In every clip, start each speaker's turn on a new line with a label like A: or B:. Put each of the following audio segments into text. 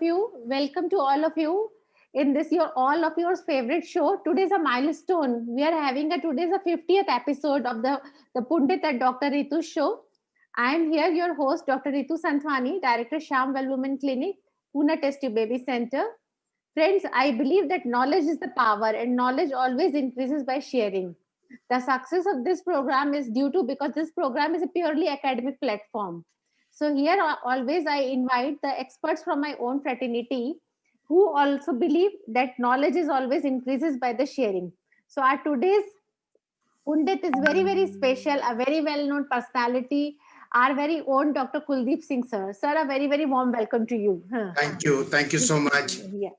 A: you. Welcome to all of you in this your all of your favorite show. Today's a milestone. We are having a today's a 50th episode of the Pundit at Dr. Ritu show. I am here, your host, Dr. Ritu Santhwani, Director Sham Well Women Clinic, Pune Test Tube Baby Center. Friends, I believe that knowledge is the power, and knowledge always increases by sharing. The success of this program is due to because this program is a purely academic platform. So here always I invite the experts from my own fraternity who also believe that knowledge is always increases by the sharing. So our today's Pundit is very special, a very well-known personality, our very own Dr. Kuldeep Singh sir. Sir, a very warm welcome to you.
B: Thank you. Thank you so much.
A: Yeah.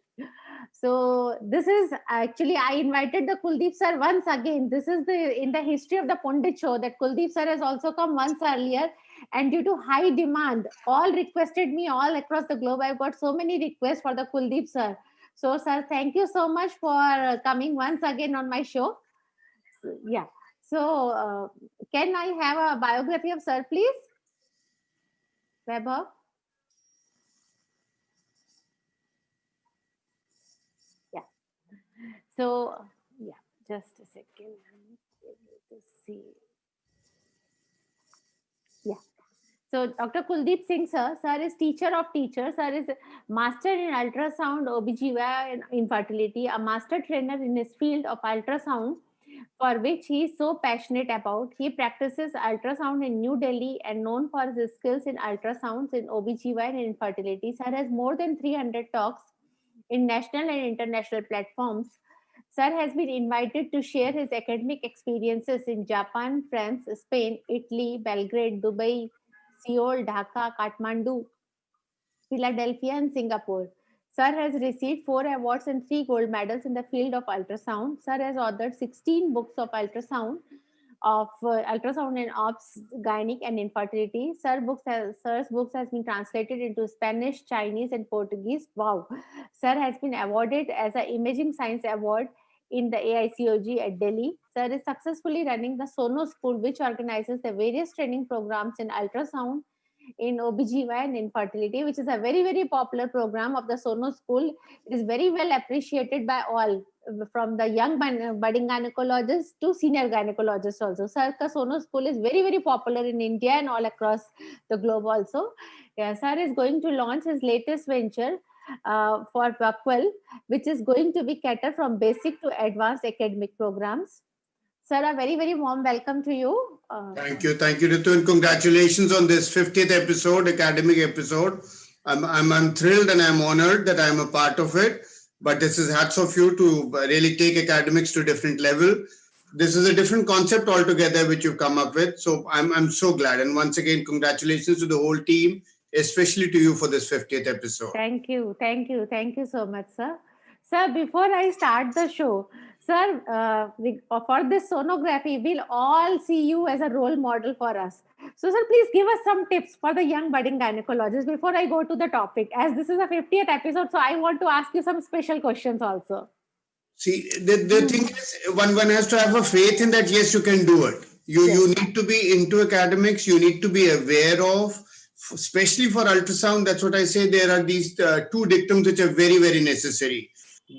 A: So this is actually I invited the Kuldeep sir once again. This is the in the history of the Pundit show that Kuldeep sir has also come once earlier, and due to high demand, all requested me all across the globe. I've got so many requests for the Kuldeep sir. So sir, thank you so much for coming once again on my show. Yeah. So can I have a biography of sir, please? Vaibhav? Yeah. So, yeah, just a second. To see. Yeah. So, Dr. Kuldeep Singh, sir is teacher of teachers. Sir is master in ultrasound, OBGYN, and infertility, a master trainer in his field of ultrasound, for which he is so passionate about. He practices ultrasound in New Delhi and known for his skills in ultrasounds in OBGYN and infertility. Sir has more than 300 talks in national and international platforms. Sir has been invited to share his academic experiences in Japan, France, Spain, Italy, Belgrade, Dubai, Seoul, Dhaka, Kathmandu, Philadelphia, and Singapore. Sir has received 4 awards and 3 gold medals in the field of ultrasound. Sir has authored 16 books of ultrasound and ops, gynec, and infertility. Sir's books has been translated into Spanish, Chinese, and Portuguese. Wow! Sir has been awarded as an Imaging Science Award in the AICOG at Delhi. Sir is successfully running the Sono School, which organizes the various training programs in ultrasound, in OBGYN and infertility, which is a very popular program of the Sono School. It is very well appreciated by all, from the young budding gynecologists to senior gynecologists also. Sir ka Sono School is very popular in India and all across the globe also. Yeah, sir is going to launch his latest venture for Buckwell, which is going to be catered from basic to advanced academic programs. Sir, a very warm welcome to you.
B: Thank you, Ritu, and congratulations on this 50th episode, academic episode. I'm thrilled and I'm honored that I'm a part of it. But this is hats off you to really take academics to a different level. This is a different concept altogether which you've come up with. So I'm so glad. And once again, congratulations to the whole team, especially to you for this 50th episode.
A: Thank you so much, sir. Sir, before I start the show, sir, for this sonography, we'll all see you as a role model for us. So, sir, please give us some tips for the young budding gynecologists before I go to the topic. As this is a 50th episode, so I want to ask you some special questions also.
B: See, the thing is, one has to have a faith in that, yes, you can do it. You need to be into academics. You need to be aware of, especially for ultrasound. That's what I say. There are these 2 dictums which are very necessary.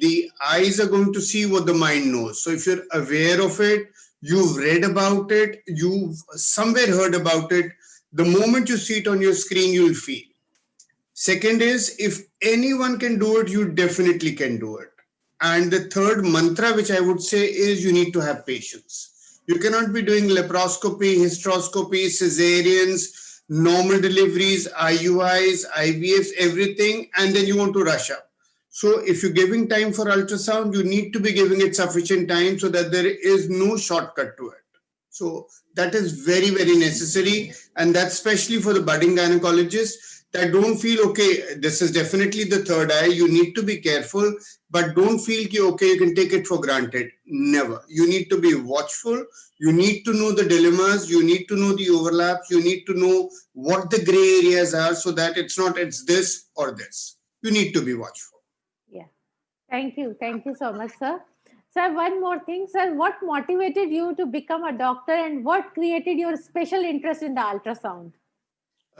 B: The eyes are going to see what the mind knows. So if you're aware of it, you've read about it, you've somewhere heard about it, the moment you see it on your screen, you'll feel. Second is, if anyone can do it, you definitely can do it. And the third mantra, which I would say, is you need to have patience. You cannot be doing laparoscopy, hysteroscopy, cesareans, normal deliveries, IUIs, IVFs, everything, and then you want to rush up. So if you're giving time for ultrasound, you need to be giving it sufficient time so that there is no shortcut to it. So that is very necessary. And that's especially for the budding gynecologists that don't feel, okay, this is definitely the third eye. You need to be careful, but don't feel, okay, you can take it for granted. Never. You need to be watchful. You need to know the dilemmas. You need to know the overlaps. You need to know what the gray areas are so that it's not, it's this or this. You need to be watchful.
A: Yeah. Thank you so much, sir. Sir, one more thing, sir. What motivated you to become a doctor and what created your special interest in the ultrasound?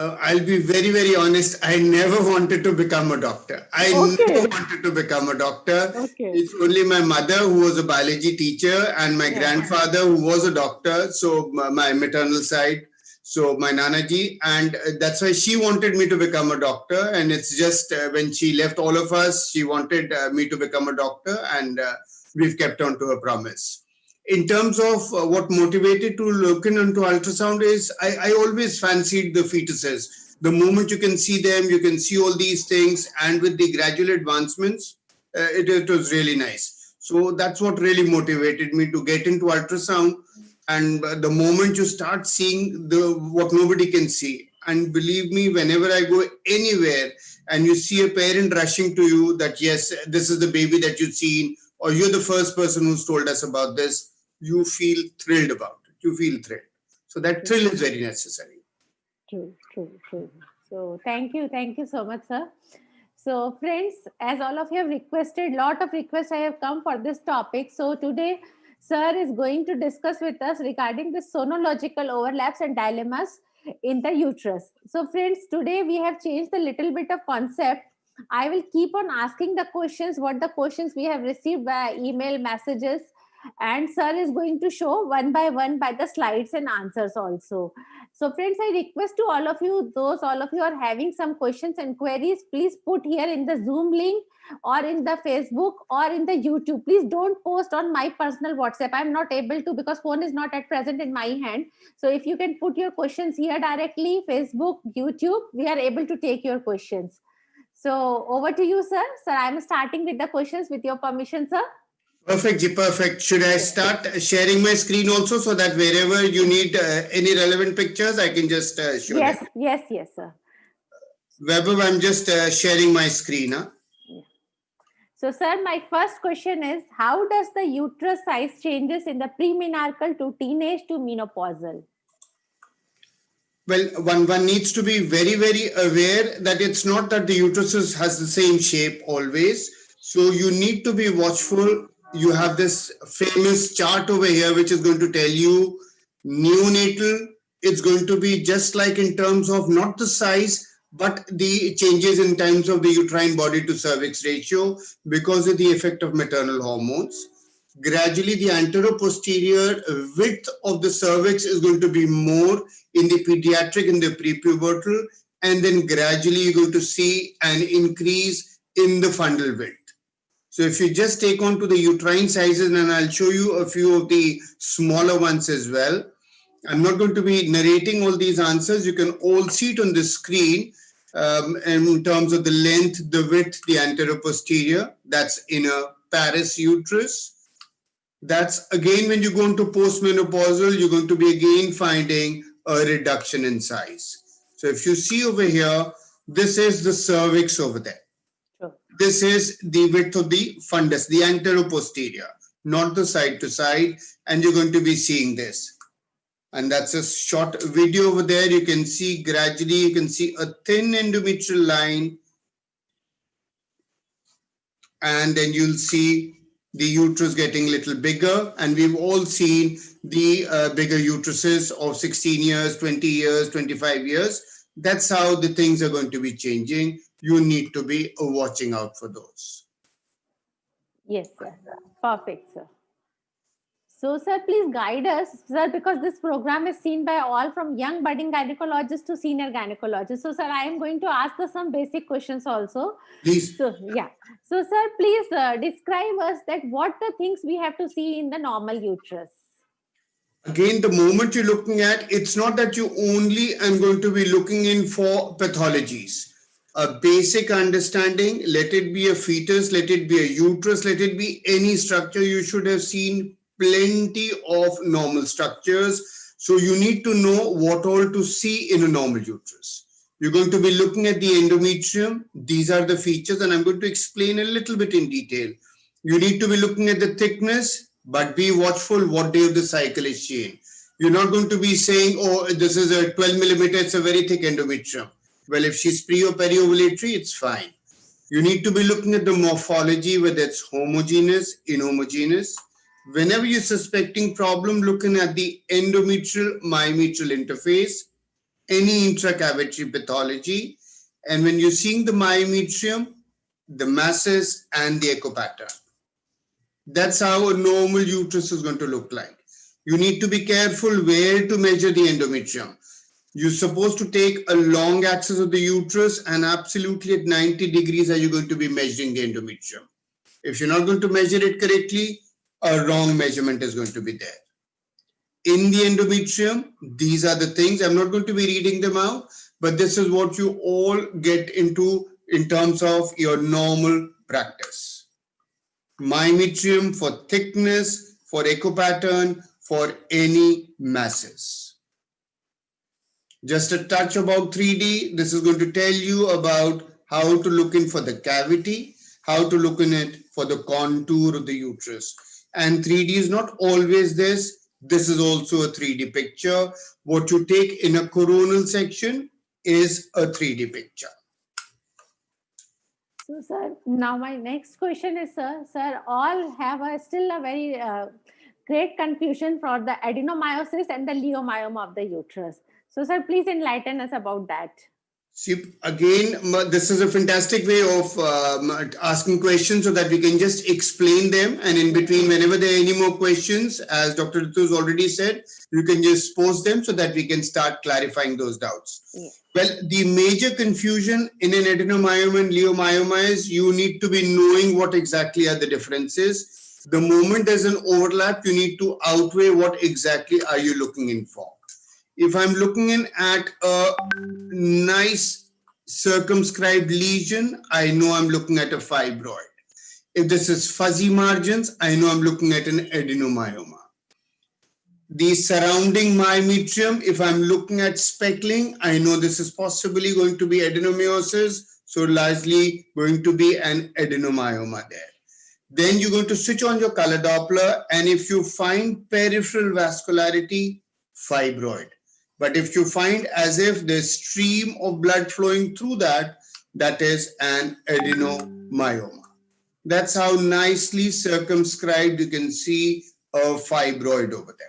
B: I'll be very, very honest. I never wanted to become a doctor. I never
A: Okay.
B: wanted to become a doctor.
A: Okay.
B: It's only my mother who was a biology teacher and my
A: Yeah.
B: grandfather who was a doctor. So my maternal side. So my Nanaji, and that's why she wanted me to become a doctor. And it's just when she left all of us, she wanted me to become a doctor, and we've kept on to her promise. In terms of what motivated to look into ultrasound is I always fancied the fetuses. The moment you can see them, you can see all these things, and with the gradual advancements, it was really nice. So that's what really motivated me to get into ultrasound. And the moment you start seeing the what nobody can see, and believe me, whenever I go anywhere and you see a parent rushing to you that yes, this is the baby that you've seen, or you're the first person who's told us about this, you feel thrilled about it. You feel thrilled. So that thrill is very necessary.
A: True, true, true. So thank you so much, sir. So friends, as all of you have requested, lot of requests I have come for this topic. So today, sir is going to discuss with us regarding the sonological overlaps and dilemmas in the uterus. So friends, today we have changed a little bit of concept. I will keep on asking the questions, what the questions we have received by email messages, and sir is going to show one by the slides and answers also. So, friends, I request to all of you, those all of you are having some questions and queries, please put here in the Zoom link or in the Facebook or in the YouTube. Please don't post on my personal WhatsApp. I'm not able to because phone is not at present in my hand. So, if you can put your questions here directly, Facebook, YouTube, we are able to take your questions. So, over to you, sir. Sir, I'm starting with the questions with your permission, sir.
B: Perfect, Ji, perfect. Should I start sharing my screen also so that wherever you need any relevant pictures, I can just show
A: Yes,
B: them?
A: yes, sir.
B: Vaibhav, I'm just sharing my screen. Huh?
A: So, sir, my first question is, how does the uterus size changes in the premenarchal to teenage to menopausal?
B: Well, one needs to be very, very aware that it's not that the uterus has the same shape always. So you need to be watchful. You have this famous chart over here, which is going to tell you neonatal. It's going to be just like in terms of not the size, but the changes in terms of the uterine body to cervix ratio because of the effect of maternal hormones. Gradually, the anteroposterior width of the cervix is going to be more in the pediatric and the prepubertal, and then gradually you're going to see an increase in the fundal width. So if you just take on to the uterine sizes, and I'll show you a few of the smaller ones as well. I'm not going to be narrating all these answers. You can all see it on the screen in terms of the length, the width, the anteroposterior. That's in a Paris uterus. That's again when you go into postmenopausal, you're going to be again finding a reduction in size. So if you see over here, this is the cervix over there.
A: Sure.
B: This is the width of the fundus, the anteroposterior, not the side to side, and you're going to be seeing this. And that's a short video over there. You can see gradually, you can see a thin endometrial line, and then you'll see the uterus getting a little bigger, and we've all seen the bigger uteruses of 16 years, 20 years, 25 years. That's how the things are going to be changing. You need to be watching out for those.
A: Yes, sir. Perfect, sir. So, sir, please guide us, sir, because this program is seen by all from young budding gynecologists to senior gynecologists. So, sir, I am going to ask some basic questions also.
B: Please.
A: So, yeah. So, sir, please describe us that what the things we have to see in the normal uterus.
B: Again, the moment you're looking at, it's not that you only am going to be looking in for pathologies. A basic understanding, let it be a fetus, let it be a uterus, let it be any structure, you should have seen plenty of normal structures. So you need to know what all to see in a normal uterus. You're going to be looking at the endometrium. These are the features, and I'm going to explain a little bit in detail. You need to be looking at the thickness, but be watchful what day of the cycle is she in. You're not going to be saying, oh, this is a 12 millimeter, it's a very thick endometrium. Well, if she's pre or peri-ovulatory, it's fine. You need to be looking at the morphology, whether it's homogeneous, inhomogeneous. Whenever you're suspecting problem, looking at the endometrial myometrial interface. any intracavity pathology. And when you're seeing the myometrium, the masses and the echo pattern. That's how a normal uterus is going to look like. You need to be careful where to measure the endometrium. You're supposed to take a long axis of the uterus, and absolutely at 90 degrees are you going to be measuring the endometrium. If you're not going to measure it correctly, a wrong measurement is going to be there. In the endometrium, these are the things. I'm not going to be reading them out, but this is what you all get into in terms of your normal practice. Myometrium for thickness, for echo pattern, for any masses. Just a touch about 3D. This is going to tell you about how to look in for the cavity, how to look in it for the contour of the uterus. And 3D is not always this. This is also a 3D picture. What you take in a coronal section is a 3D picture.
A: So, sir, now my next question is, sir, all have still a very great confusion for the adenomyosis and the leiomyoma of the uterus. So, sir, please enlighten us about that.
B: See, again, this is a fantastic way of asking questions so that we can just explain them. And in between, whenever there are any more questions, as Dr. Ritu has already said, you can just post them so that we can start clarifying those doubts. Yeah. Well, the major confusion in an adenomyoma and leiomyoma is you need to be knowing what exactly are the differences. The moment there's an overlap, you need to outweigh what exactly are you looking in for. If I'm looking in at a nice circumscribed lesion, I know I'm looking at a fibroid. If this is fuzzy margins, I know I'm looking at an adenomyoma. The surrounding myometrium, if I'm looking at speckling, I know this is possibly going to be adenomyosis, so largely going to be an adenomyoma there. Then you're going to switch on your color Doppler, and if you find peripheral vascularity, fibroid. But if you find as if there's stream of blood flowing through that, that is an adenomyoma. That's how nicely circumscribed you can see a fibroid over there.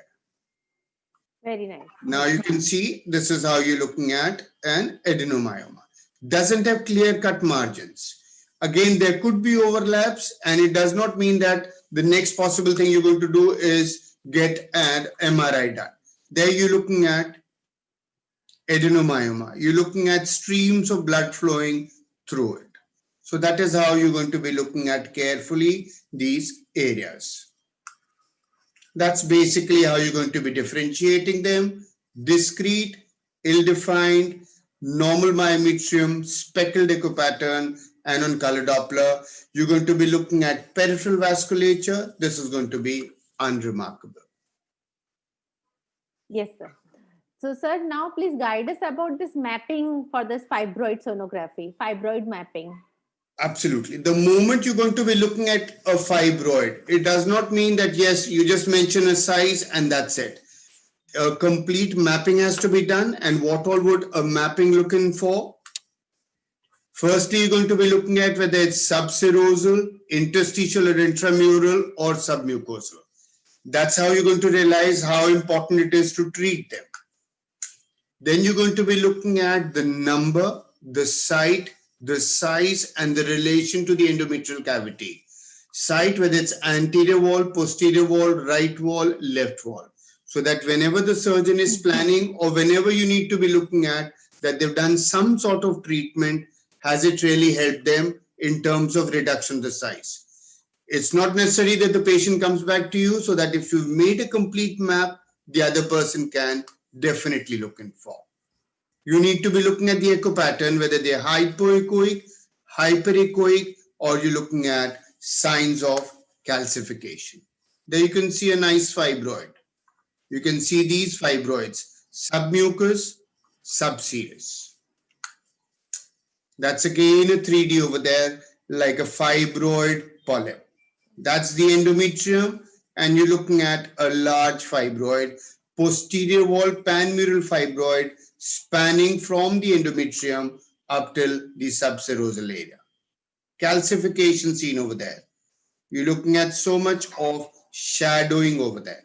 A: Very nice.
B: Now you can see this is how you're looking at an adenomyoma. Doesn't have clear-cut margins. Again, there could be overlaps, and it does not mean that the next possible thing you're going to do is get an MRI done. There you're looking at adenomyoma. You're looking at streams of blood flowing through it. So that is how you're going to be looking at carefully these areas. That's basically how you're going to be differentiating them. Discrete, ill-defined, normal myometrium, speckled echo pattern, and on color Doppler, you're going to be looking at peripheral vasculature. This is going to be unremarkable.
A: Yes, sir. So, sir, now please guide us about this mapping for this fibroid sonography, fibroid mapping.
B: Absolutely. The moment you're going to be looking at a fibroid, it does not mean that, yes, you just mention a size and that's it. A complete mapping has to be done. And what all would a mapping looking for? Firstly, you're going to be looking at whether it's subserosal, interstitial or intramural, or submucosal. That's how you're going to realize how important it is to treat them. Then you're going to be looking at the number, the site, the size, and the relation to the endometrial cavity. Site, whether it's anterior wall, posterior wall, right wall, left wall. So that whenever the surgeon is planning or whenever you need to be looking at that they've done some sort of treatment, has it really helped them in terms of reduction of the size? It's not necessary that the patient comes back to you, so that if you've made a complete map, the other person can definitely look in for. You need to be looking at the echo pattern, whether they're hypoechoic, hyperechoic, or you're looking at signs of calcification. There you can see a nice fibroid. You can see these fibroids, submucous, subserous. That's again a 3D over there, like a fibroid polyp. That's the endometrium, and you're looking at a large fibroid, posterior wall panmural fibroid, spanning from the endometrium up till the subserosal area. Calcification seen over there. You're looking at so much of shadowing over there.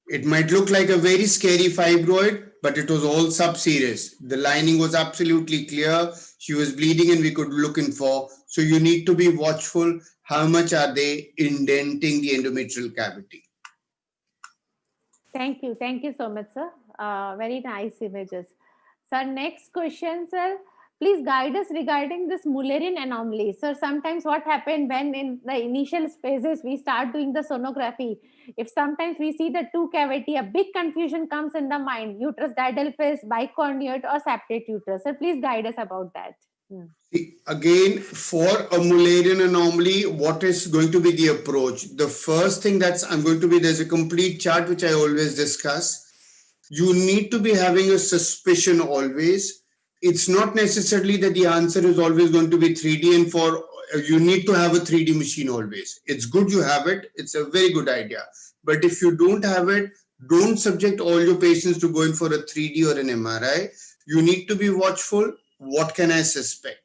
B: It might look like a very scary fibroid, but it was all sub-serous. The lining was absolutely clear. She was bleeding and we could looking for. So you need to be watchful. How much are they indenting the endometrial cavity?
A: Thank you. Thank you so much, sir. Very nice images. Sir, next question, sir. Please guide us regarding this Mullerian anomaly. Sir, sometimes what happened when in the initial phases we start doing the sonography, if sometimes we see the two cavity, a big confusion comes in the mind, uterus didelphys, bicondyloid or septate uterus. Sir, please guide us about that.
B: Again, for a Mullerian anomaly, what is going to be the approach? The first thing I'm going to be, there's a complete chart which I always discuss. You need to be having a suspicion always. It's not necessarily that the answer is always going to be 3D, and you need to have a 3D machine always. It's good you have it. It's a very good idea. But if you don't have it, don't subject all your patients to going for a 3D or an MRI. You need to be watchful. What can I suspect?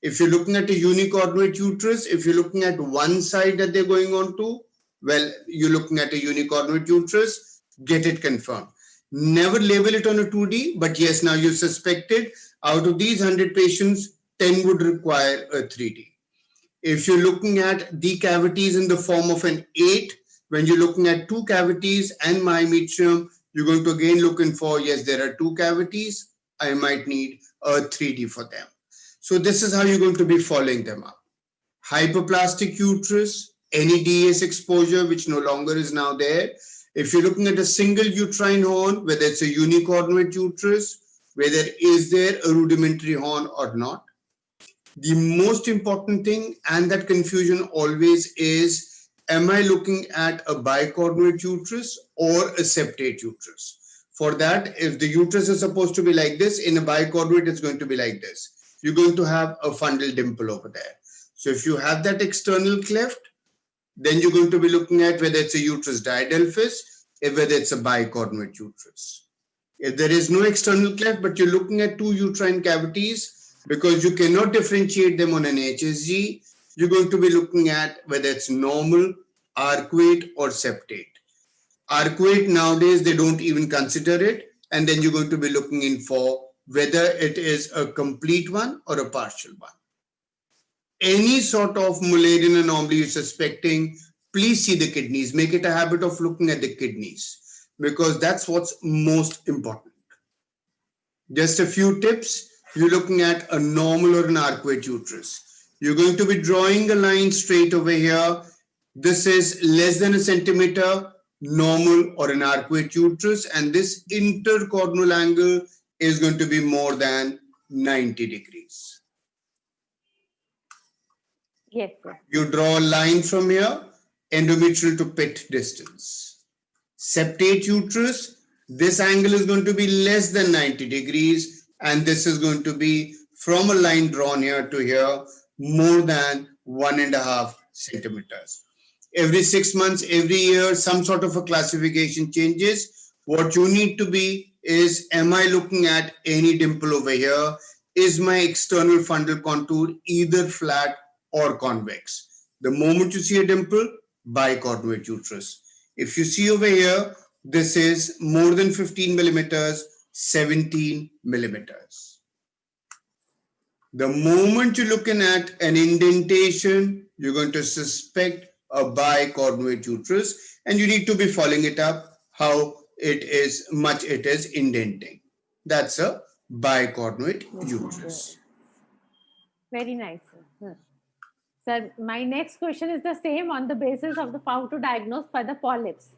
B: If you're looking at a unicornuate uterus, if you're looking at one side that they're going on to, well, you're looking at a unicornuate uterus, get it confirmed. Never label it on a 2D, but yes, now you suspected. Out of these 100 patients, 10 would require a 3D. If you're looking at the cavities in the form of an 8, when you're looking at two cavities and myometrium, you're going to again looking for, yes, there are two cavities. I might need a 3D for them. So this is how you're going to be following them up. Hyperplastic uterus, any DES exposure, which no longer is now there. If you're looking at a single uterine horn, whether it's a unicornuate uterus, whether is there a rudimentary horn or not. The most important thing, and that confusion always is, am I looking at a bicornuate uterus or a septate uterus? For that, if the uterus is supposed to be like this, in a bicornuate, it's going to be like this. You're going to have a fundal dimple over there. So if you have that external cleft, then you're going to be looking at whether it's a uterus diadelphys, whether it's a bicornuate uterus. If there is no external cleft, but you're looking at two uterine cavities, because you cannot differentiate them on an HSG, you're going to be looking at whether it's normal, arcuate, or septate. Arcuate nowadays, they don't even consider it. And then you're going to be looking in for whether it is a complete one or a partial one. Any sort of Mullerian anomaly you're suspecting, please see the kidneys. Make it a habit of looking at the kidneys, because that's what's most important. Just a few tips. You're looking at a normal or an arcuate uterus. You're going to be drawing a line straight over here. This is less than a centimeter, normal or an arcuate uterus, and this intercornual angle is going to be more than 90 degrees.
A: Yes, sir.
B: You draw a line from here, endometrial to pit distance. Septate uterus, this angle is going to be less than 90 degrees, and this is going to be from a line drawn here to here, more than 1.5 centimeters. Every 6 months, every year, some sort of a classification changes. What you need to be is, am I looking at any dimple over here? Is my external fundal contour either flat or convex? The moment you see a dimple, bicornuate uterus. If you see over here, this is more than 15 millimeters, 17 millimeters. The moment you're looking at an indentation, you're going to suspect a bicornuate uterus, and you need to be following it up, how it is indenting. That's a bicornuate uterus.
A: Very nice, sir. Sir, my next question is the same on the basis of the how to diagnose for the polyps.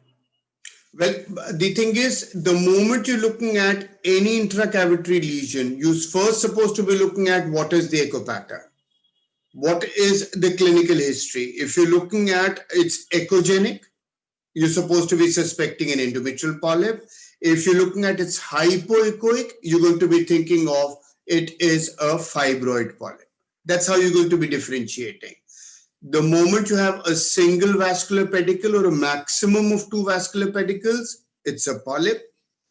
B: Well, the thing is, the moment you're looking at any intracavitary lesion, you're first supposed to be looking at what is the echo pattern. What is the clinical history? If you're looking at it's echogenic, you're supposed to be suspecting an endometrial polyp. If you're looking at it's hypoechoic, you're going to be thinking of it is a fibroid polyp. That's how you're going to be differentiating. The moment you have a single vascular pedicle or a maximum of 2 vascular pedicles, it's a polyp.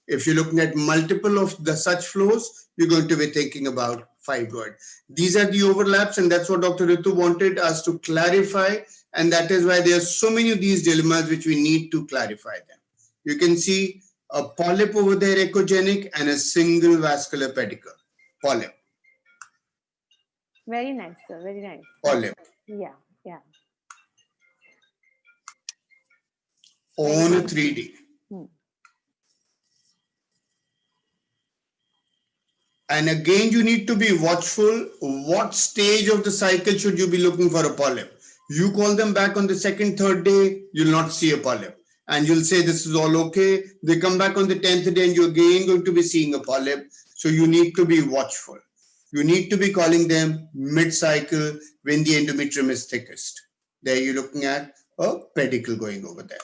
B: If you're looking at multiple of the such flows, you're going to be thinking about fibroid. These are the overlaps, and that's what Dr. Ritu wanted us to clarify. And that is why there are so many of these dilemmas which we need to clarify them. You can see a polyp over there, echogenic, and a single vascular pedicle. Polyp.
A: Very nice, sir. Very nice.
B: Polyp.
A: Yeah, yeah.
B: On a 3D. And again, you need to be watchful. What stage of the cycle should you be looking for a polyp? You call them back on the second, third day, you'll not see a polyp. And you'll say this is all okay. They come back on the 10th day and you're again going to be seeing a polyp. So you need to be watchful. You need to be calling them mid-cycle when the endometrium is thickest. There you're looking at a pedicle going over there.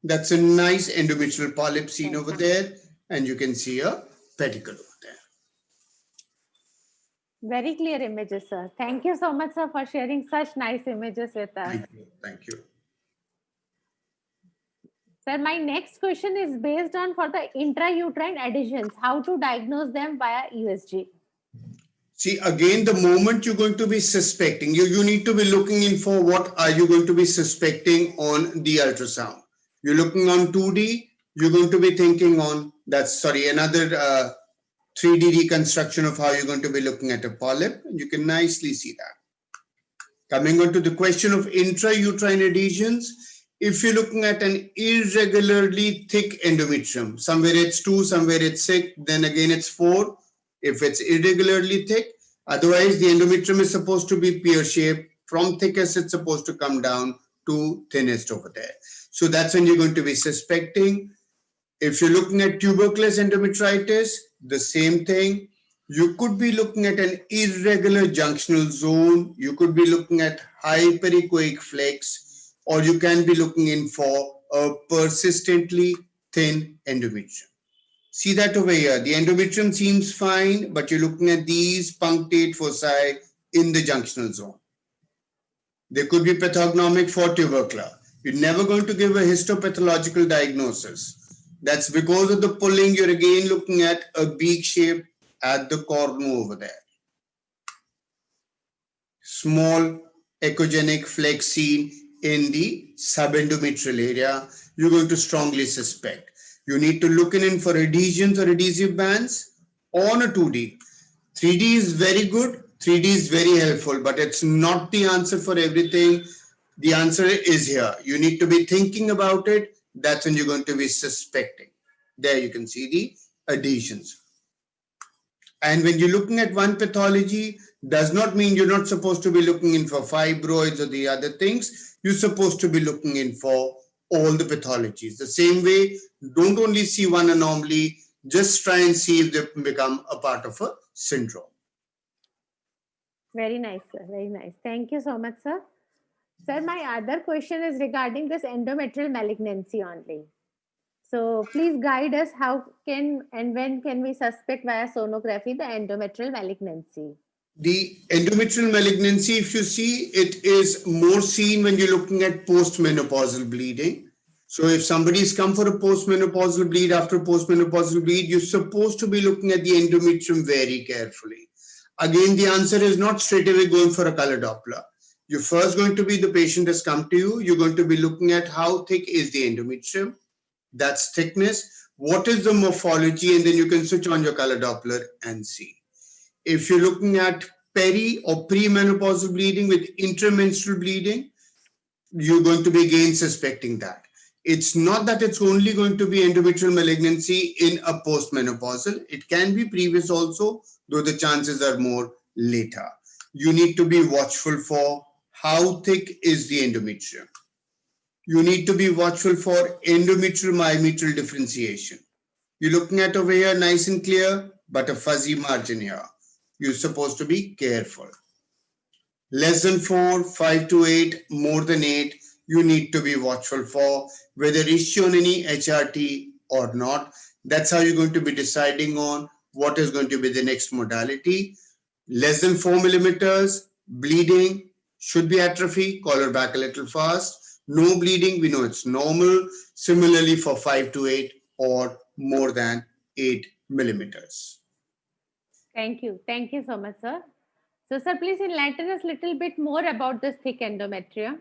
B: That's a nice endometrial polyp seen over there. And you can see a pedicle over there.
A: Very clear images, sir. Thank you so much, sir, for sharing such nice images with us.
B: Thank you. Thank you.
A: Sir, my next question is based on for the intrauterine adhesions, how to diagnose them via USG.
B: See, again, the moment you're going to be suspecting, you need to be looking in for what are you going to be suspecting on the ultrasound. You're looking on 2D, you're going to be thinking on, another 3D reconstruction of how you're going to be looking at a polyp. You can nicely see that. Coming on to the question of intrauterine adhesions, if you're looking at an irregularly thick endometrium, somewhere it's 2, somewhere it's 6, then again it's 4. If it's irregularly thick, otherwise the endometrium is supposed to be pear-shaped. From thickest, it's supposed to come down to thinnest over there. So that's when you're going to be suspecting. If you're looking at tuberculous endometritis, the same thing. You could be looking at an irregular junctional zone. You could be looking at hyperechoic flex, or you can be looking in for a persistently thin endometrium. See that over here. The endometrium seems fine, but you're looking at these punctate foci in the junctional zone. There could be pathognomic for tubercular. You're never going to give a histopathological diagnosis. That's because of the pulling. You're again looking at a beak shape at the cornu over there. Small echogenic flex seen in the subendometrial area. You're going to strongly suspect. You need to look in for adhesions or adhesive bands on a 2D. 3D is very good. 3D is very helpful, but it's not the answer for everything. The answer is here. You need to be thinking about it. That's when you're going to be suspecting. There you can see the adhesions. And when you're looking at one pathology, does not mean you're not supposed to be looking in for fibroids or the other things. You're supposed to be looking in for all the pathologies. The same way, don't only see one anomaly, just try and see if they become a part of a syndrome.
A: Very nice, sir. Very nice. Thank you so much, sir. Sir, my other question is regarding this endometrial malignancy only. So please guide us how can and when can we suspect via sonography the endometrial malignancy?
B: The endometrial malignancy, if you see, it is more seen when you're looking at postmenopausal bleeding. So if somebody's come for a postmenopausal bleed, after postmenopausal bleed, you're supposed to be looking at the endometrium very carefully. Again, the answer is not straight away going for a color Doppler. You're first going to be, the patient has come to you, you're going to be looking at how thick is the endometrium. That's thickness. What is the morphology? And then you can switch on your color Doppler and see. If you're looking at peri or premenopausal bleeding with intramenstrual bleeding, you're going to be again suspecting that. It's not that it's only going to be endometrial malignancy in a postmenopausal. It can be previous also, though the chances are more later. You need to be watchful for how thick is the endometrium. You need to be watchful for endometrial myometrial differentiation. You're looking at over here nice and clear, but a fuzzy margin here. You're supposed to be careful. Less than 4, 5 to 8, more than 8, you need to be watchful for whether it's shown any HRT or not. That's how you're going to be deciding on what is going to be the next modality. Less than 4 millimeters, bleeding, should be atrophy, call her back a little fast. No bleeding, we know it's normal. Similarly for 5 to 8 or more than 8 millimeters.
A: Thank you. Thank you so much, sir. So, sir, please enlighten us a little bit more about this thick endometrium.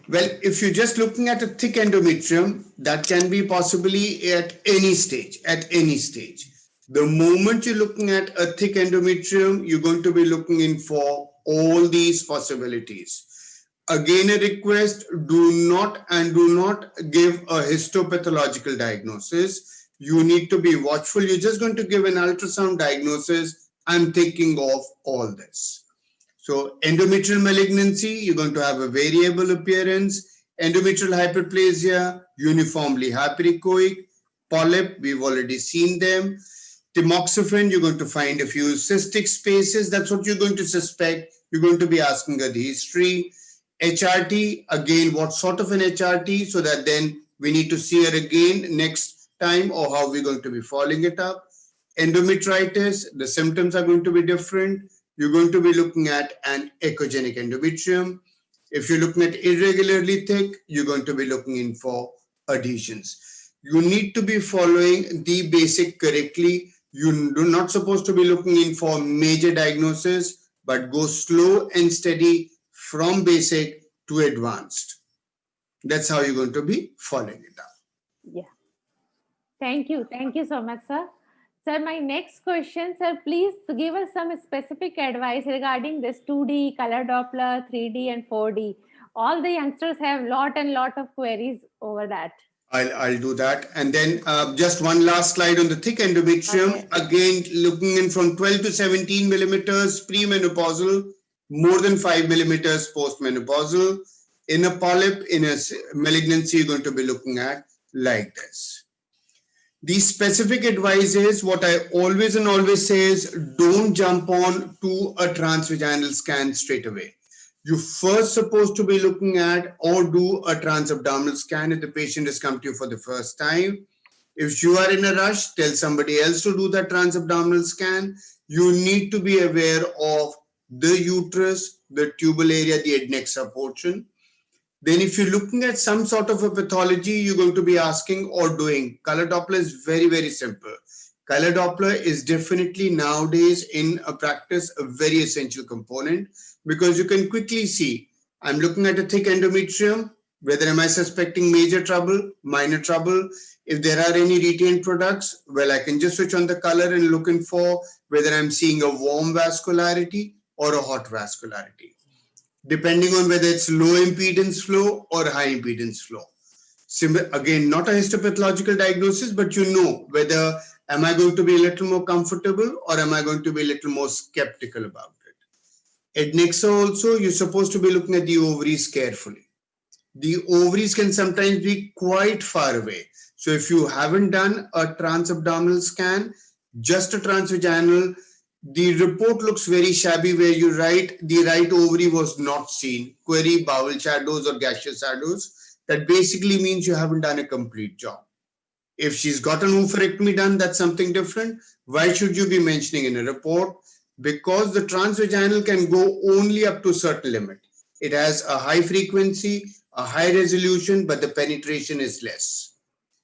B: Well, if you're just looking at a thick endometrium, that can be possibly at any stage, at any stage. The moment you're looking at a thick endometrium, you're going to be looking in for all these possibilities. Again, a request, do not give a histopathological diagnosis. You need to be watchful. You're just going to give an ultrasound diagnosis. I'm thinking of all this. So endometrial malignancy, you're going to have a variable appearance. Endometrial hyperplasia, uniformly hyperechoic. Polyp, we've already seen them. Tamoxifen, you're going to find a few cystic spaces. That's what you're going to suspect. You're going to be asking her the history. HRT, again, what sort of an HRT? So that then we need to see her again next time, or how we're going to be following it up. Endometritis, the symptoms are going to be different. You're going to be looking at an echogenic endometrium. If you're looking at irregularly thick, you're going to be looking in for adhesions. You need to be following the basic correctly. You're not supposed to be looking in for major diagnosis, but go slow and steady from basic to advanced. That's how you're going to be following it up.
A: Yeah. Thank you. Thank you so much, sir. Sir, my next question, sir, please give us some specific advice regarding this 2D, color Doppler, 3D, and 4D. All the youngsters have lot and lot of queries over that.
B: I'll do that. And then just one last slide on the thick endometrium.
A: Okay.
B: Again, looking in from 12 to 17 millimeters premenopausal, more than 5 millimeters postmenopausal. In a polyp, in a malignancy, you're going to be looking at like this. The specific advice is what I always and always say is don't jump on to a transvaginal scan straight away. You first supposed to be looking at or do a transabdominal scan if the patient has come to you for the first time. If you are in a rush, tell somebody else to do that transabdominal scan. You need to be aware of the uterus, the tubal area, the adnexa portion. Then if you're looking at some sort of a pathology, you're going to be asking or doing. Color Doppler is very, very simple. Color Doppler is definitely nowadays in a practice a very essential component, because you can quickly see, I'm looking at a thick endometrium, whether am I suspecting major trouble, minor trouble. If there are any retained products, well, I can just switch on the color and looking for whether I'm seeing a warm vascularity or a hot vascularity, depending on whether it's low impedance flow or high impedance flow. Again, not a histopathological diagnosis, but you know whether am I going to be a little more comfortable or am I going to be a little more skeptical about it. Adnexa also, you're supposed to be looking at the ovaries carefully. The ovaries can sometimes be quite far away. So if you haven't done a transabdominal scan, just a transvaginal, the report looks very shabby where you write the right ovary was not seen, query bowel shadows or gaseous shadows. That basically means you haven't done a complete job. If she's got an oophorectomy done, that's something different. Why should you be mentioning in a report? Because the transvaginal can go only up to a certain limit. It has a high frequency, a high resolution, but the penetration is less.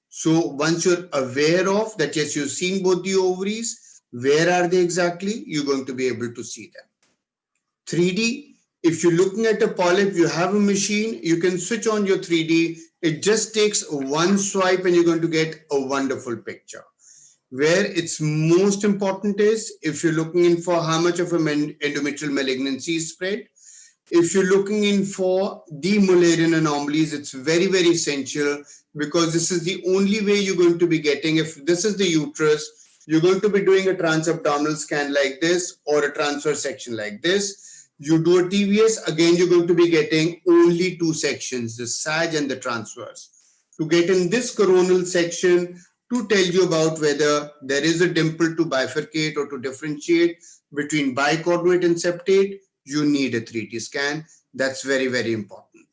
B: So once you're aware of that, yes, you've seen both the ovaries, where are they exactly? You're going to be able to see them. 3D, if you're looking at a polyp, you have a machine, you can switch on your 3D. It just takes one swipe and you're going to get a wonderful picture. Where it's most important is if you're looking in for how much of an endometrial malignancy is spread. If you're looking in for the Mullerian anomalies, it's very, very essential, because this is the only way you're going to be getting. If this is the uterus, you're going to be doing a transabdominal scan like this or a transverse section like this. You do a TVS, again, you're going to be getting only two sections, the sag and the transverse. To get in this coronal section, to tell you about whether there is a dimple to bifurcate or to differentiate between bicoordinate and septate, you need a 3D scan. That's very, very important.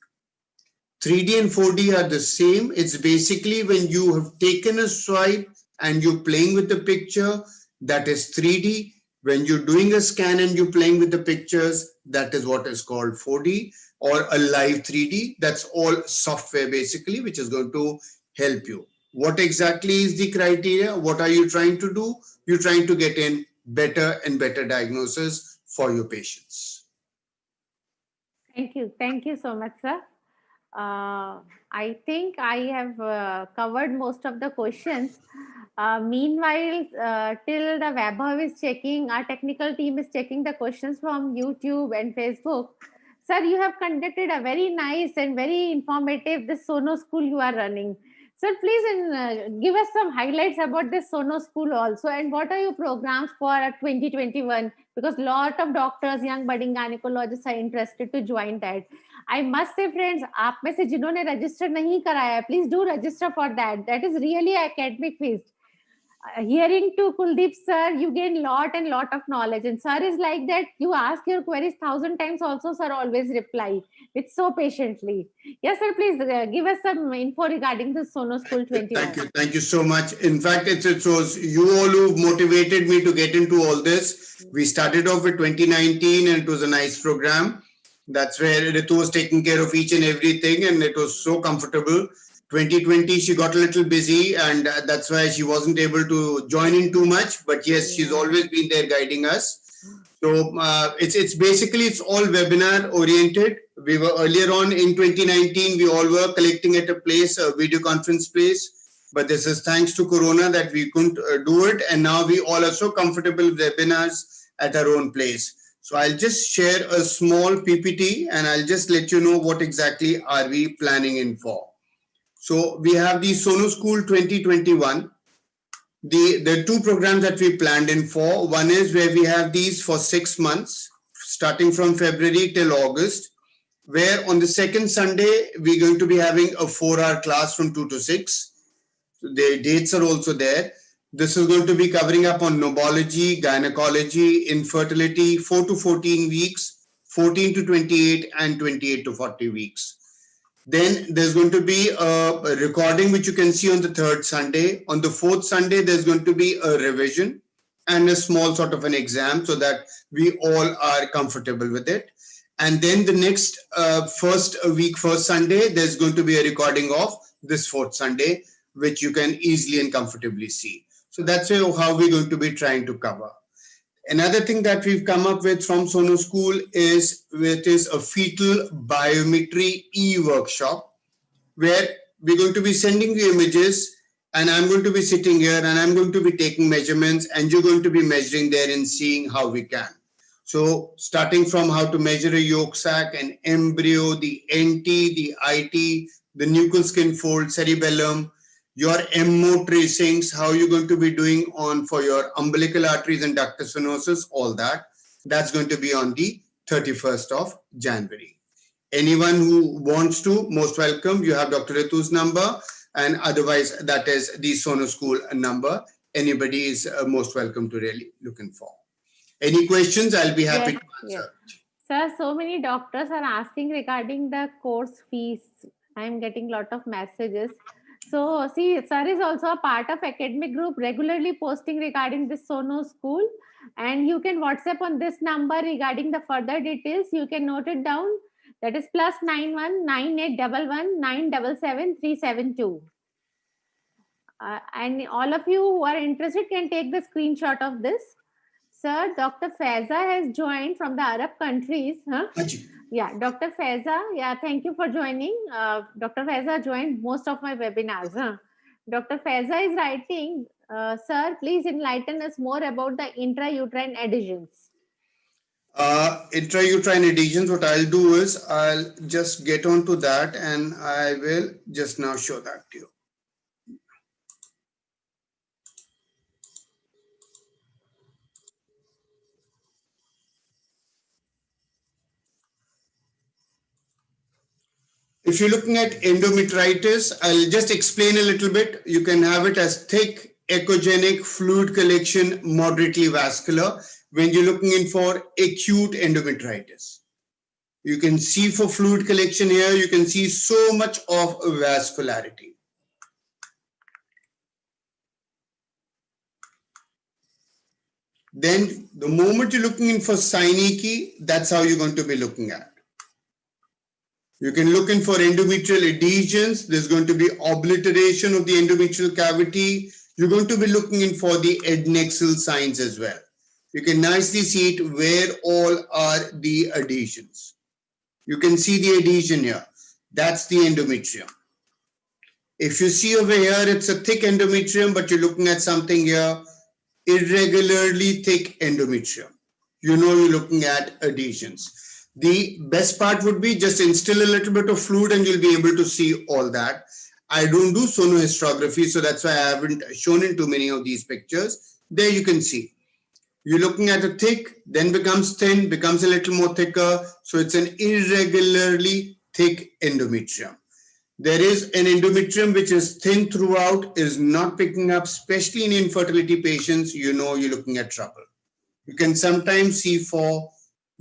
B: 3D and 4D are the same. It's basically when you have taken a swipe and you're playing with the picture, that is 3D. When you're doing a scan and you're playing with the pictures, that is what is called 4D or a live 3D. That's all software basically, which is going to help you. What exactly is the criteria? What are you trying to do? You're trying to get in better and better diagnosis for your patients.
A: Thank you. Thank you so much, sir. I think I have covered most of the questions. Meanwhile, till the Vaibhav is checking, our technical team is checking the questions from YouTube and Facebook. Sir, you have conducted a very nice and very informative this Sono school you are running. Sir, please give us some highlights about this Sono school also, and what are your programs for 2021? Because lot of doctors, young budding gynecologists are interested to join that. I must say friends, आप में से जिन्होंने register नहीं कराया है, please do register for that is really academic feast. Hearing to Kuldeep sir, you gain lot and lot of knowledge, and sir is like that. You ask your queries 1,000 times, also sir always reply with so patiently. Yes sir, please give us some info regarding the Sono School 21.
B: Thank you so much. In fact, it was you all who motivated me to get into all this. We started off with 2019 and it was a nice program. That's where Ritu was taking care of each and everything, and it was so comfortable. 2020, she got a little busy, and that's why she wasn't able to join in too much. But yes, she's always been there guiding us. So it's basically it's all webinar oriented. We were earlier on in 2019, we all were collecting at a place, a video conference place. But this is thanks to Corona that we couldn't do it, and now we all are so comfortable with webinars at our own place. So I'll just share a small PPT and I'll just let you know what exactly are we planning in for. So we have the Sono School 2021. The two programs that we planned in for. One is where we have these for 6 months, starting from February till August, where on the second Sunday, we're going to be having a 4-hour class from 2 to 6. The dates are also there. This is going to be covering up on nobology, gynecology, infertility, 4 to 14 weeks, 14 to 28, and 28 to 40 weeks. Then there's going to be a recording which you can see on the third Sunday. On the fourth Sunday, there's going to be a revision and a small sort of an exam so that we all are comfortable with it. And then the next first Sunday, there's going to be a recording of this fourth Sunday, which you can easily and comfortably see. So that's how we're going to be trying to cover. Another thing that we've come up with from Sono School is a fetal biometry e-workshop, where we're going to be sending you images, and I'm going to be sitting here and I'm going to be taking measurements, and you're going to be measuring there and seeing how we can. So starting from how to measure a yolk sac, an embryo, the NT, the IT, the nuchal skin fold, cerebellum, your MO tracings, how you're going to be doing on for your umbilical arteries and ductus venosus, all that. That's going to be on the 31st of January. Anyone who wants to, most welcome. You have Dr. Ritu's number, and otherwise that is the Sono School number. Anybody is most welcome to really looking for. Any questions? I'll be happy to answer.
A: Yes. Sir, so many doctors are asking regarding the course fees. I'm getting a lot of messages. So, see, sir is also a part of academic group, regularly posting regarding this Sono School. And you can WhatsApp on this number regarding the further details. You can note it down. That is +91 9811 977 372. And all of you who are interested can take the screenshot of this. Sir, Dr. Faiza has joined from the Arab countries. Huh? Yeah, Dr. Faiza. Yeah, thank you for joining. Dr. Faiza joined most of my webinars. Huh? Dr. Faiza is writing, sir, please enlighten us more about the intrauterine adhesions.
B: Intrauterine adhesions, what I'll do is I'll just get onto that and I will just now show that to you. If you're looking at endometritis, I'll just explain a little bit. You can have it as thick, echogenic, fluid collection, moderately vascular. When you're looking in for acute endometritis, you can see for fluid collection here, you can see so much of vascularity. Then the moment you're looking in for synecdoche, that's how you're going to be looking at. You can look in for endometrial adhesions. There's going to be obliteration of the endometrial cavity. You're going to be looking in for the adnexal signs as well. You can nicely see it where all are the adhesions. You can see the adhesion here. That's the endometrium. If you see over here, it's a thick endometrium, but you're looking at something here, irregularly thick endometrium. You know you're looking at adhesions. The best part would be just instill a little bit of fluid and you'll be able to see all that. I don't do sonohysterography, so that's why I haven't shown in too many of these pictures. There you can see. You're looking at a thick, then becomes thin, becomes a little more thicker. So it's an irregularly thick endometrium. There is an endometrium which is thin throughout, is not picking up, especially in infertility patients. You know you're looking at trouble. You can sometimes see for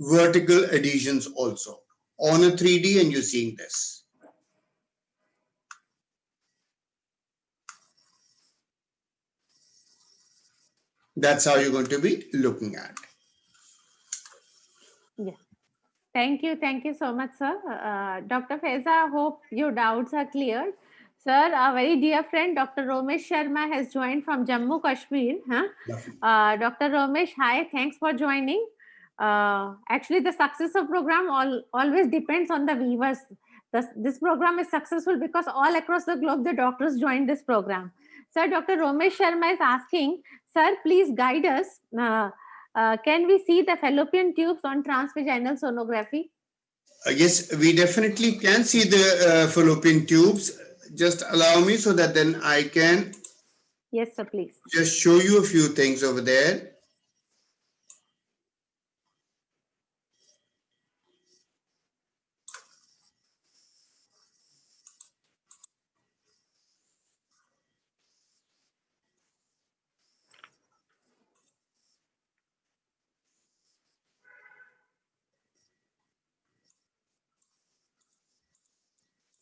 B: vertical adhesions also on a 3D, and you're seeing this. That's how you're going to be looking at.
A: Yeah. Thank you so much, sir. Dr. Faiza, hope your doubts are cleared. Sir, a very dear friend, Dr. Romesh Sharma has joined from Jammu Kashmir. Dr. Romesh, hi, thanks for joining. Actually, the success of program always depends on the viewers. This program is successful because all across the globe, the doctors join this program. Sir, Dr. Romesh Sharma is asking, sir, please guide us. Can we see the fallopian tubes on transvaginal sonography?
B: Yes, we definitely can see the fallopian tubes. Just allow me so that then I can.
A: Yes, sir, please.
B: Just show you a few things over there.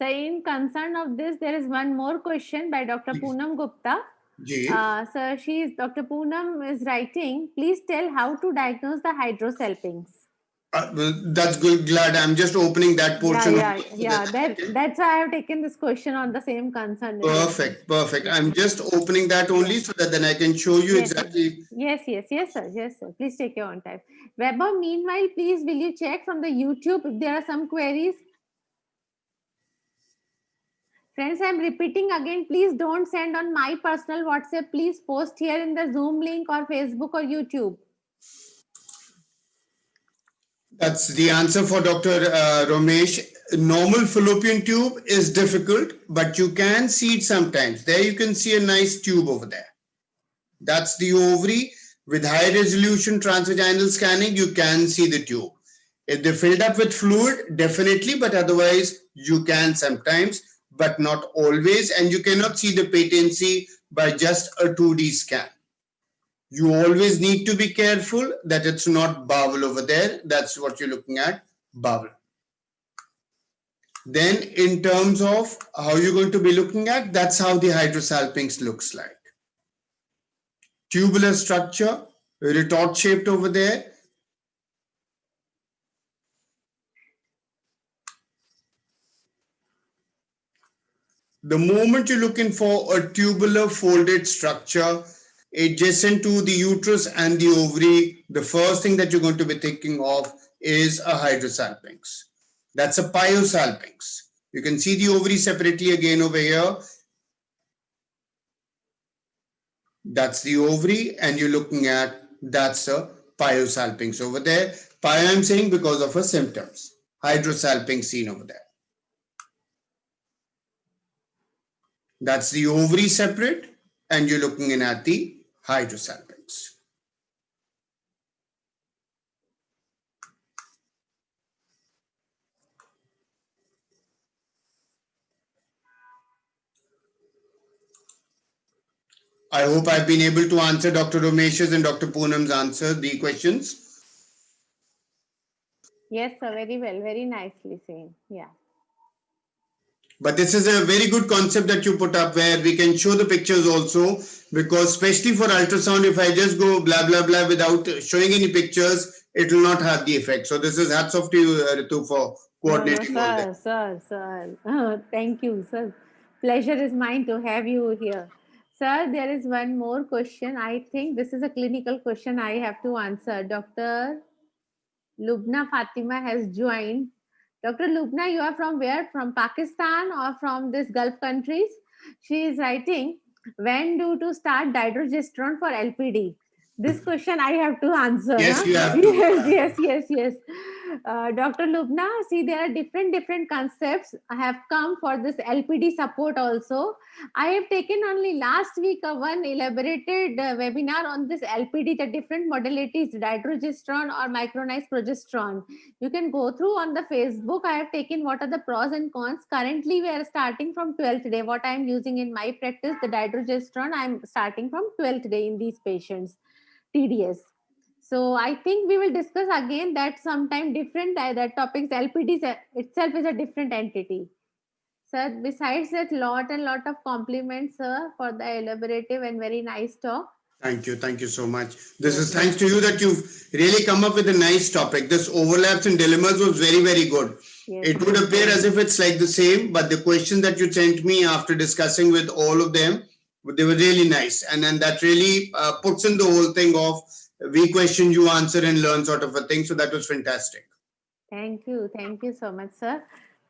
A: So, in concern of this, there is one more question by Dr. Poonam Gupta. So, Dr. Poonam is writing, please tell how to diagnose the hydrosalpinx.
B: That's good. Glad I'm just opening that portion.
A: That's why I have taken this question on the same concern.
B: Perfect. I'm just opening that only so that then I can show you exactly.
A: Yes, sir. Please take your own time. Weber, meanwhile, please will you check from the YouTube if there are some queries? Friends, I'm repeating again, please don't send on my personal WhatsApp. Please post here in the Zoom link or Facebook or YouTube.
B: That's the answer for Dr. Romesh. Normal fallopian tube is difficult, but you can see it sometimes. There you can see a nice tube over there. That's the ovary. With high resolution transvaginal scanning, you can see the tube. If they're filled up with fluid, definitely, but otherwise you can sometimes, but not always. And you cannot see the patency by just a 2D scan. You always need to be careful that it's not bowel over there. That's what you're looking at, bowel. Then in terms of how you're going to be looking at, that's how the hydrosalpinx looks like. Tubular structure, retort shaped over there. The moment you're looking for a tubular folded structure adjacent to the uterus and the ovary, the first thing that you're going to be thinking of is a hydrosalpinx. That's a pyosalpinx. You can see the ovary separately again over here. That's the ovary, and you're looking at, that's a pyosalpinx over there. Pyo I'm saying because of her symptoms. Hydrosalpinx seen over there. That's the ovary separate, and you're looking in at the hydrosalpinx. I hope I've been able to answer Dr. Romesh's and Dr. Poonam's answer the questions.
A: Yes, sir, very well, very nicely saying. Yeah.
B: But this is a very good concept that you put up where we can show the pictures also, because especially for ultrasound, if I just go blah, blah, blah without showing any pictures, it will not have the effect. So this is hats off to you, Ritu, for coordinating all that.
A: Sir. Thank you, sir. Pleasure is mine to have you here. Sir, there is one more question. I think this is a clinical question I have to answer. Dr. Lubna Fatima has joined. Dr. Lubna, you are from where? From Pakistan or from this Gulf countries? She is writing, when to start dydrogesterone for LPD? This question I have to answer.
B: Yes,
A: Huh?
B: you have to.
A: Yes. Dr. Lubna, see, there are different concepts have come for this LPD support also. I have taken only last week one elaborated webinar on this LPD, the different modalities, dydrogesterone or micronized progesterone. You can go through on the Facebook. I have taken what are the pros and cons. Currently, we are starting from 12th day. What I am using in my practice, the dydrogesterone, I am starting from 12th day in these patients, TDS. So I think we will discuss again that sometime different that topics. LPD itself is a different entity. Sir, besides that, lot of compliments, sir, for the elaborative and very nice talk.
B: Thank you so much. This
A: Yes,
B: is thanks to you that you've really come up with a nice topic. This overlaps and dilemmas was very good.
A: yes,
B: It would appear as if it's like the same, but the questions that you sent me after discussing with all of them, they were really nice, and then that really puts in the whole thing of we question, you answer, and learn sort of a thing. So that was fantastic.
A: Thank you so much, sir.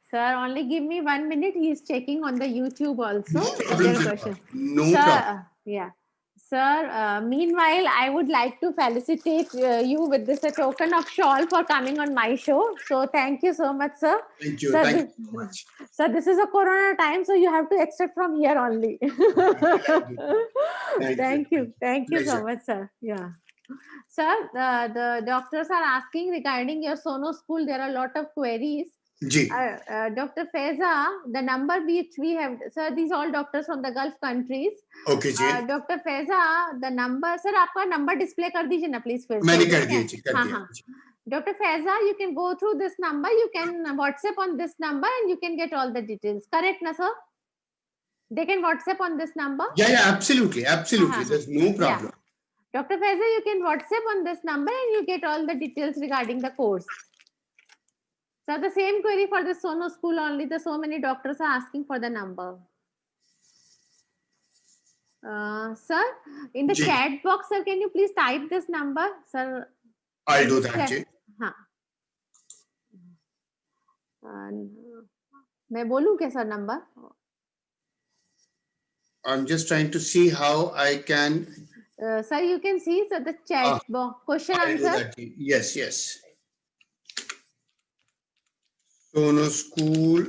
A: Sir, only give me 1 minute. He is checking on the YouTube also.
B: No
A: Is there
B: problem,
A: a
B: Shilpa.
A: question?
B: No
A: Sir,
B: problem.
A: yeah. Sir, meanwhile, I would like to felicitate you with this a token of shawl for coming on my show. So thank you so much, sir.
B: Thank you.
A: Sir,
B: Thank you
A: this,
B: so much.
A: sir, this is a Corona time, so you have to extract from here only.
B: Thank you.
A: Thank you so
B: Pleasure.
A: much, sir. Yeah. Sir, the doctors are asking regarding your Sono school. There are a lot of queries.
B: Ji.
A: Dr. Faiza, the number which we have, sir, these all doctors from the Gulf countries.
B: Okay, ji.
A: Dr. Faiza, the number, sir, आपका number display कर दीजिए ना please फिर से.
B: मैंने
A: You
B: कर दिया
A: can-
B: जी, कर
A: हाँ,
B: दिया
A: हाँ.
B: जी.
A: Dr. Faiza, you can go through this number. You can WhatsApp on this number and you can get all the details. Correct, na sir? They can WhatsApp on this number.
B: Yeah, absolutely. There's no
A: Yeah.
B: problem.
A: Dr. Faiza, you can WhatsApp on this number and you get all the details regarding the course. So the same query for the Sono school only. The so many doctors are asking for the number. Sir, in the
B: Ji.
A: chat box, sir, can you please type this number, sir?
B: I'll do that, जी.
A: हाँ. मैं बोलूं क्या sir number?
B: I'm just trying to see how I can.
A: Sir, you can see sir, the chat box question
B: I'll do
A: answer.
B: that, ji. Yes. Sono school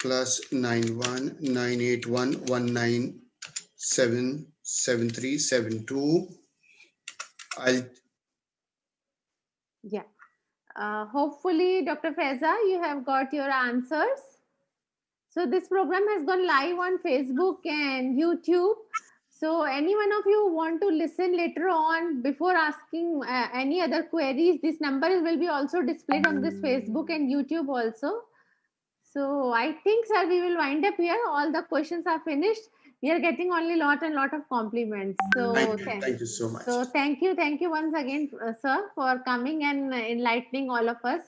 B: plus 919811977372.
A: Yeah. Hopefully, Dr. Faiza, you have got your answers. So this program has gone live on Facebook and YouTube. So any one of you want to listen later on before asking any other queries, this number will be also displayed on this Facebook and YouTube also. So I think, sir, we will wind up here. All the questions are finished. We are getting only lot of compliments. So
B: thank you so much.
A: So thank you once again, sir, for coming and enlightening all of us.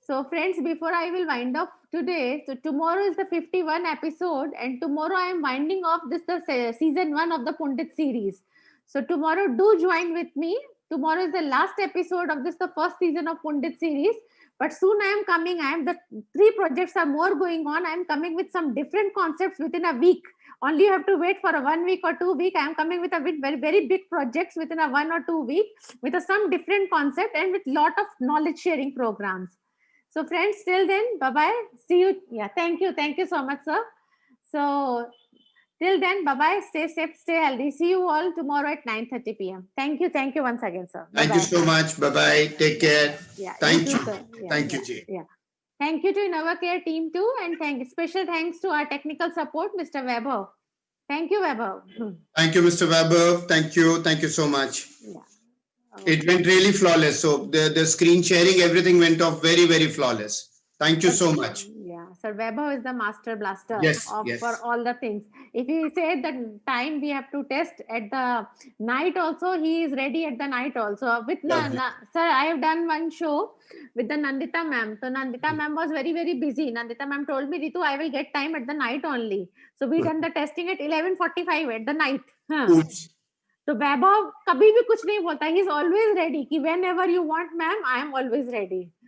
A: So friends, before I will wind up today, so tomorrow is the 51 episode, and tomorrow I am winding off the season 1 of the Pundit series. So tomorrow do join with me. Tomorrow is the last episode of the first season of Pundit series. But soon I am coming. The 3 projects are more going on. I am coming with some different concepts within a week. Only you have to wait for a 1 week or 2 week. I am coming with very big projects within a 1 or 2 week with some different concept and with lot of knowledge sharing programs. So friends, till then, bye-bye. See you. Yeah, thank you so much, sir. So till then, bye-bye. Stay safe, stay healthy. See you all tomorrow at 9:30 p.m. Thank you once again, sir.
B: Thank you so much. Bye-bye. Take care.
A: Yeah,
B: Thank you.
A: sir. Yeah,
B: Thank you, Ji.
A: Yeah. Thank you to InnovaCare team too, and special thanks to our technical support, Mr. Weber. Thank you, Weber.
B: Thank you, Mr. Weber. Thank you so much.
A: Yeah.
B: It went really flawless. So the screen sharing, everything went off very flawless. Thank you so much.
A: Yeah, Sir Weber is the master blaster for all the things. If he said that time we have to test at the night also, he is ready at the night also. With sir, I have done one show with the Nandita ma'am. So Nandita ma'am was very busy. Nandita ma'am told me, Ritu, I will get time at the night only. So we done the testing at 11:45 at the night.
B: Oops.
A: So Vaibhav kabhi bhi kuch nahi bolta. He is always ready. Ki whenever you want, ma'am, I am always ready.